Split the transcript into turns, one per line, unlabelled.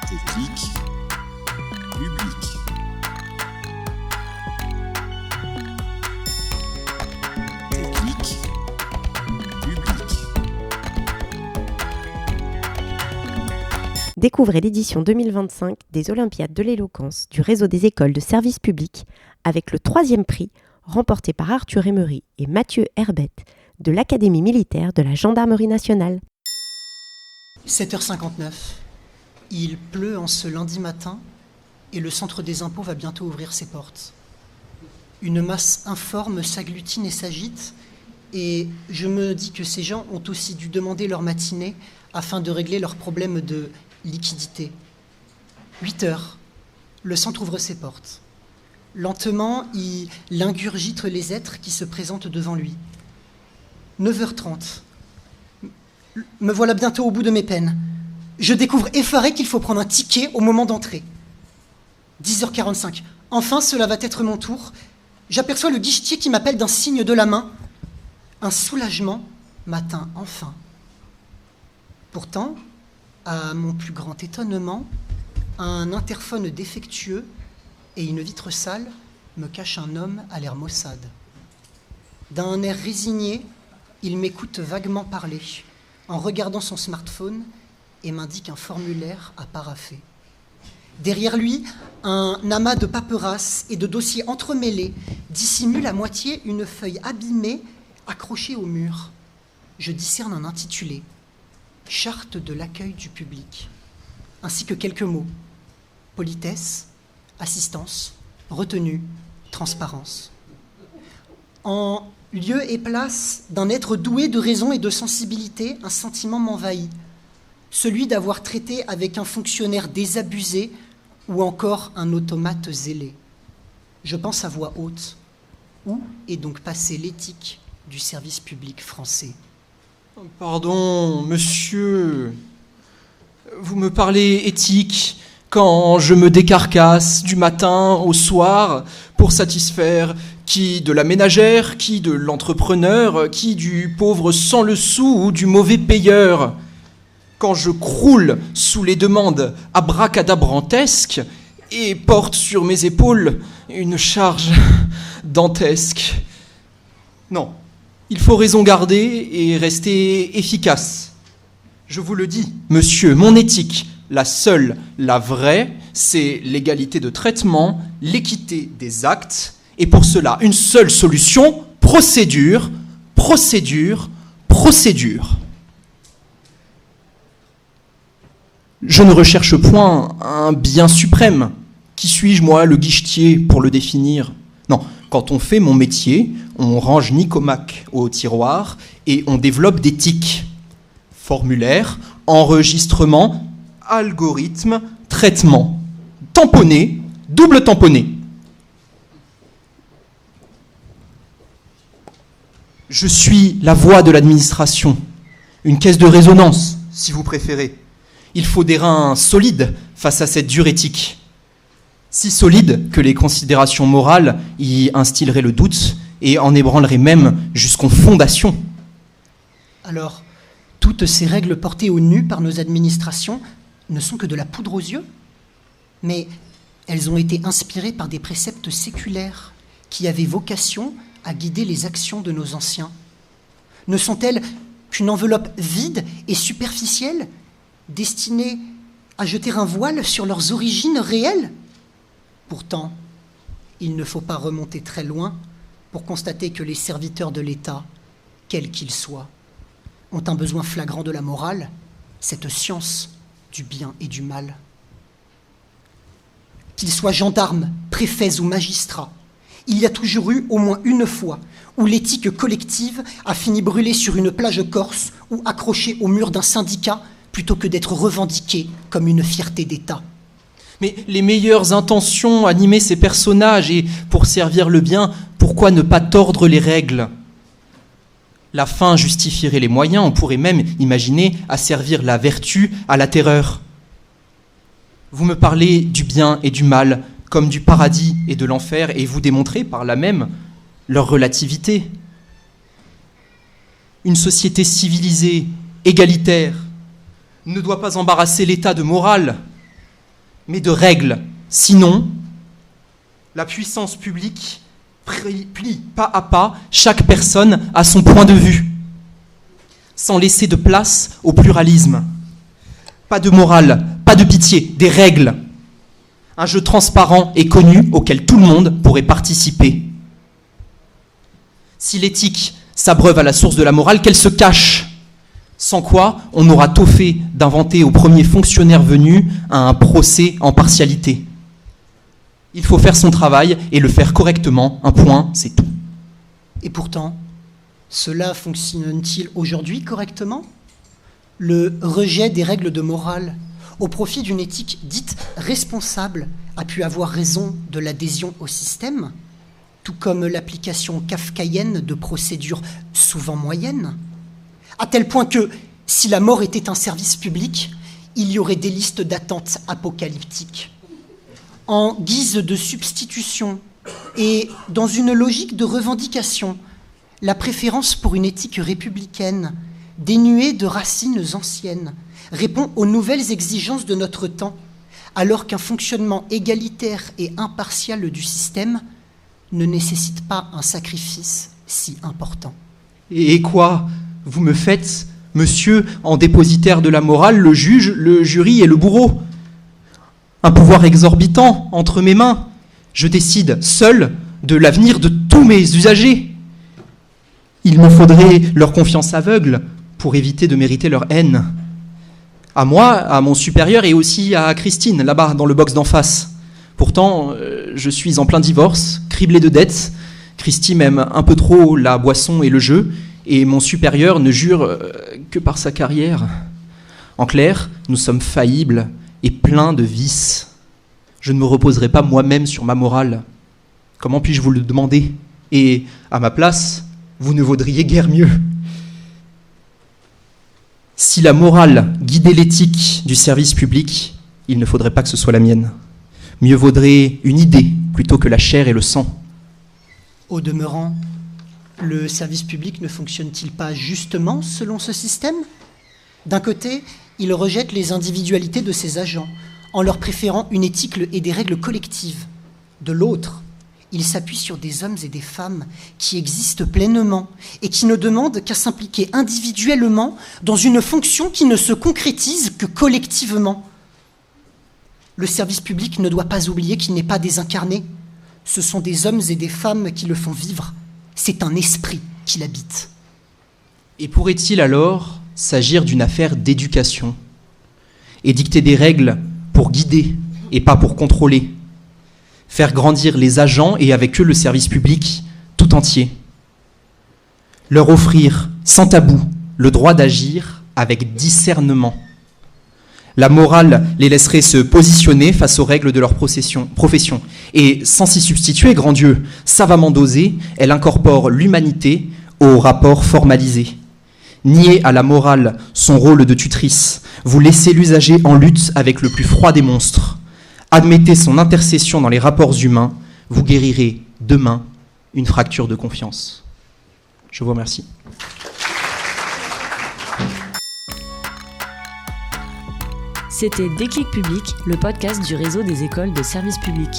Technique publique. Technique publique.
Découvrez l'édition 2025 des Olympiades de l'éloquence du réseau des écoles de service public avec le 3e prix remporté par Arthur Emery et Mathieu Herbette de l'Académie militaire de la Gendarmerie nationale.
7h59. Il pleut en ce lundi matin et le centre des impôts va bientôt ouvrir ses portes. Une masse informe s'agglutine et s'agite et je me dis que ces gens ont aussi dû demander leur matinée afin de régler leurs problèmes de liquidité. 8h, le centre ouvre ses portes. Lentement, il ingurgite les êtres qui se présentent devant lui. 9h30. Me voilà bientôt au bout de mes peines. Je découvre effaré qu'il faut prendre un ticket au moment d'entrer. 10h45. Enfin, cela va être mon tour. J'aperçois le guichetier qui m'appelle d'un signe de la main. Un soulagement m'atteint enfin. Pourtant, à mon plus grand étonnement, un interphone défectueux et une vitre sale me cachent un homme à l'air maussade. D'un air résigné, il m'écoute vaguement parler, en regardant son smartphone et m'indique un formulaire à parapher. Derrière lui, un amas de paperasses et de dossiers entremêlés dissimule à moitié une feuille abîmée accrochée au mur. Je discerne un intitulé « Charte de l'accueil du public », ainsi que quelques mots « politesse »,« assistance »,« retenue »,« transparence ». En lieu et place d'un être doué de raison et de sensibilité, un sentiment m'envahit, celui d'avoir traité avec un fonctionnaire désabusé ou encore un automate zélé. Je pense à voix haute. Où est donc passée l'éthique du service public français ?
Pardon, monsieur. Vous me parlez éthique quand je me décarcasse du matin au soir pour satisfaire qui de la ménagère, qui de l'entrepreneur, qui du pauvre sans le sou ou du mauvais payeur. Quand je croule sous les demandes abracadabrantesques et porte sur mes épaules une charge dantesque. Non, il faut raison garder et rester efficace. Je vous le dis, monsieur, mon éthique, la seule, la vraie, c'est l'égalité de traitement, l'équité des actes, et pour cela, une seule solution, procédure, procédure, procédure. Je ne recherche point un bien suprême. Qui suis-je, moi, le guichetier, pour le définir ? Non, quand on fait mon métier, on range Nicomaque au tiroir et on développe des tics. Formulaire, enregistrement, algorithme, traitement. Tamponné, double tamponné. Je suis la voix de l'administration, une caisse de résonance, si vous préférez. Il faut des reins solides face à cette dure éthique. Si solides que les considérations morales y instilleraient le doute et en ébranleraient même jusqu'aux fondations.
Alors, toutes ces règles portées au nu par nos administrations ne sont que de la poudre aux yeux, mais elles ont été inspirées par des préceptes séculaires qui avaient vocation à guider les actions de nos anciens. Ne sont-elles qu'une enveloppe vide et superficielle destinée à jeter un voile sur leurs origines réelles ? Pourtant, il ne faut pas remonter très loin pour constater que les serviteurs de l'État, quels qu'ils soient, ont un besoin flagrant de la morale, cette science du bien et du mal. Qu'ils soient gendarmes, préfets ou magistrats, il y a toujours eu au moins une fois où l'éthique collective a fini brûlée sur une plage corse ou accrochée au mur d'un syndicat plutôt que d'être revendiquée comme une fierté d'État.
Mais les meilleures intentions animaient ces personnages et pour servir le bien, pourquoi ne pas tordre les règles ? La fin justifierait les moyens, on pourrait même imaginer asservir la vertu à la terreur. Vous me parlez du bien et du mal, comme du paradis et de l'enfer, et vous démontrez par là même leur relativité. Une société civilisée, égalitaire, ne doit pas embarrasser l'État de morale. mais de règles. Sinon, la puissance publique plie pas à pas chaque personne à son point de vue, sans laisser de place au pluralisme. Pas de morale, pas de pitié, des règles. Un jeu transparent et connu auquel tout le monde pourrait participer. Si l'éthique s'abreuve à la source de la morale, qu'elle se cache. Sans quoi, on aura tôt fait d'inventer au premier fonctionnaire venu un procès en partialité. Il faut faire son travail et le faire correctement, un point, c'est tout.
Et pourtant, cela fonctionne-t-il aujourd'hui correctement ? Le rejet des règles de morale au profit d'une éthique dite responsable a pu avoir raison de l'adhésion au système, tout comme l'application kafkaïenne de procédures souvent moyennes, à tel point que, si la mort était un service public, il y aurait des listes d'attente apocalyptiques. En guise de substitution et dans une logique de revendication, la préférence pour une éthique républicaine, dénuée de racines anciennes, répond aux nouvelles exigences de notre temps, alors qu'un fonctionnement égalitaire et impartial du système ne nécessite pas un sacrifice si important.
Et quoi ? Vous me faites, monsieur, en dépositaire de la morale, le juge, le jury et le bourreau. Un pouvoir exorbitant entre mes mains. Je décide seul de l'avenir de tous mes usagers. Il me faudrait leur confiance aveugle pour éviter de mériter leur haine. À moi, à mon supérieur et aussi à Christine, là-bas, dans le box d'en face. Pourtant, je suis en plein divorce, criblé de dettes. Christine m'aime un peu trop la boisson et le jeu, et mon supérieur ne jure que par sa carrière. En clair, nous sommes faillibles et pleins de vices. Je ne me reposerai pas moi-même sur ma morale. Comment puis-je vous le demander ? Et, à ma place, vous ne vaudriez guère mieux. Si la morale guidait l'éthique du service public, il ne faudrait pas que ce soit la mienne. Mieux vaudrait une idée plutôt que la chair et le sang.
Au demeurant, le service public ne fonctionne-t-il pas justement selon ce système ? D'un côté, il rejette les individualités de ses agents en leur préférant une éthique et des règles collectives. De l'autre, il s'appuie sur des hommes et des femmes qui existent pleinement et qui ne demandent qu'à s'impliquer individuellement dans une fonction qui ne se concrétise que collectivement. Le service public ne doit pas oublier qu'il n'est pas désincarné. Ce sont des hommes et des femmes qui le font vivre. C'est un esprit qui l'habite.
Et pourrait-il alors s'agir d'une affaire d'éducation et dicter des règles pour guider et pas pour contrôler, faire grandir les agents et avec eux le service public tout entier, leur offrir sans tabou le droit d'agir avec discernement. La morale les laisserait se positionner face aux règles de leur profession et sans s'y substituer, grand Dieu, savamment dosée, elle incorpore l'humanité au rapport formalisé. Niez à la morale son rôle de tutrice, vous laissez l'usager en lutte avec le plus froid des monstres. Admettez son intercession dans les rapports humains, vous guérirez demain une fracture de confiance. Je vous remercie.
C'était Déclic Public, le podcast du réseau des écoles de service public.